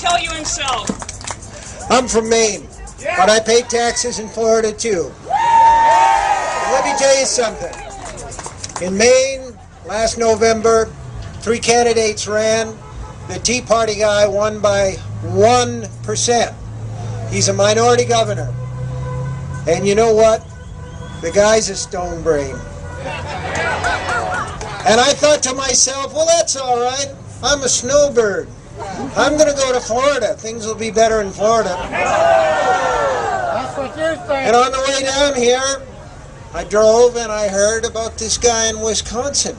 tell you himself. I'm from Maine, but I pay taxes in Florida too. Let me tell you something. In Maine, last November, 3 candidates ran. The Tea Party guy won by 1%. He's a minority governor. And you know what? The guy's a stone brain. And I thought to myself, well, that's all right. I'm a snowbird. I'm going to go to Florida. Things will be better in Florida. That's what you think. And on the way down here, I drove and I heard about this guy in Wisconsin.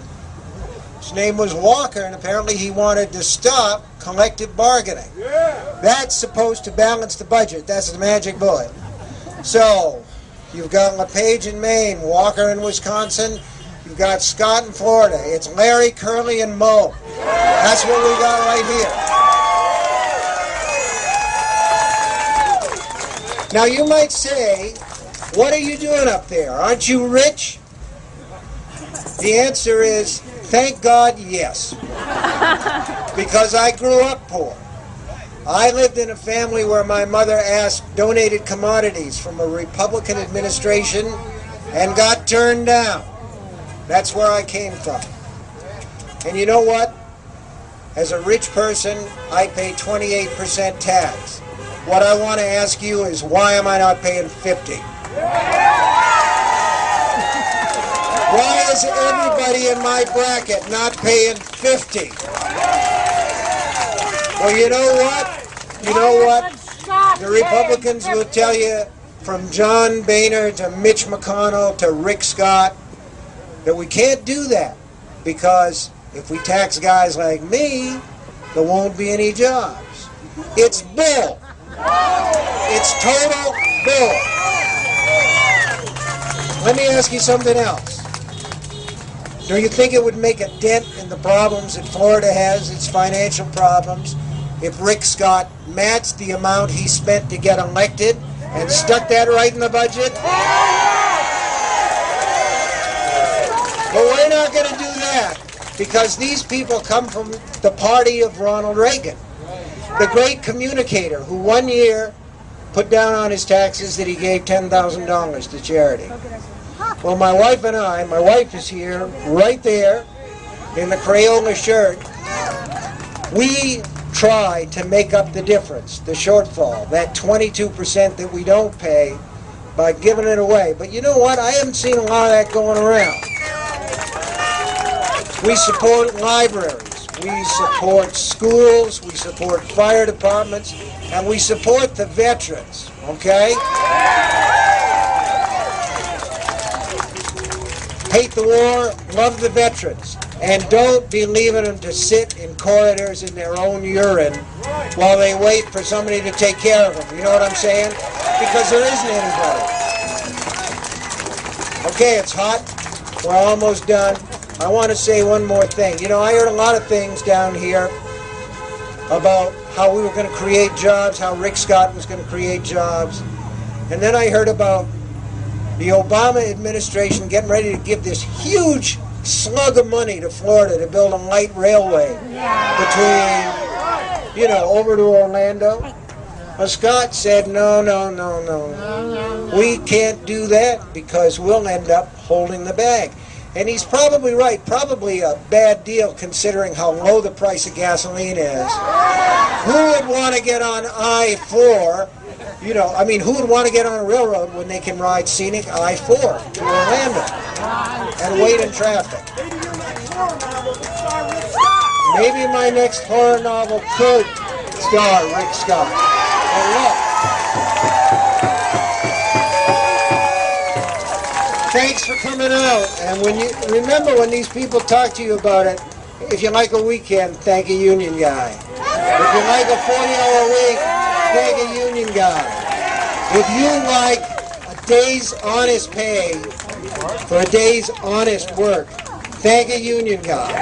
His name was Walker, and apparently he wanted to stop collective bargaining. That's supposed to balance the budget. That's the magic bullet. So, you've got LePage in Maine, Walker in Wisconsin, you've got Scott in Florida. It's Larry, Curly, and Mo. That's what we got right here. Now you might say, what are you doing up there? Aren't you rich? The answer is, thank God, yes. Because I grew up poor. I lived in a family where my mother donated commodities from a Republican administration and got turned down. That's where I came from. And you know what? As a rich person, I pay 28% tax. What I want to ask you is, why am I not paying 50? Why is everybody in my bracket not paying 50? Well, you know what? You know what? The Republicans will tell you, from John Boehner to Mitch McConnell to Rick Scott, that we can't do that, because if we tax guys like me, there won't be any jobs. It's bull. It's total bull. Let me ask you something else. Do you think it would make a dent in the problems that Florida has, its financial problems, if Rick Scott matched the amount he spent to get elected and stuck that right in the budget? But we're not going to do that, because these people come from the party of Ronald Reagan, the great communicator who one year put down on his taxes that he gave $10,000 to charity. Well, my wife and I, my wife is here, right there, in the Crayola shirt. We try to make up the difference, the shortfall, that 22% that we don't pay, by giving it away. But you know what? I haven't seen a lot of that going around. We support libraries, we support schools, we support fire departments, and we support the veterans, okay? Hate the war, love the veterans, and don't be leaving them to sit in corridors in their own urine while they wait for somebody to take care of them. You know what I'm saying? Because there isn't anybody. Okay, it's hot. We're almost done. I want to say one more thing. You know, I heard a lot of things down here about how we were going to create jobs, how Rick Scott was going to create jobs. And then I heard about the Obama administration getting ready to give this huge slug of money to Florida to build a light railway between, you know, over to Orlando. Well, Scott said, no. We can't do that, because we'll end up holding the bag. And he's probably right, probably a bad deal considering how low the price of gasoline is. Who would want to get on I-4? You know, I mean, who would want to get on a railroad when they can ride scenic I-4 to Orlando and wait in traffic? Maybe my next horror novel could star Rick Scott. And look. Thanks for coming out. And when you remember, when these people talk to you about it, if you like a weekend, thank a union guy. If you like a 40-hour week, thank a union guy. If you like a day's honest pay for a day's honest work, thank a union guy.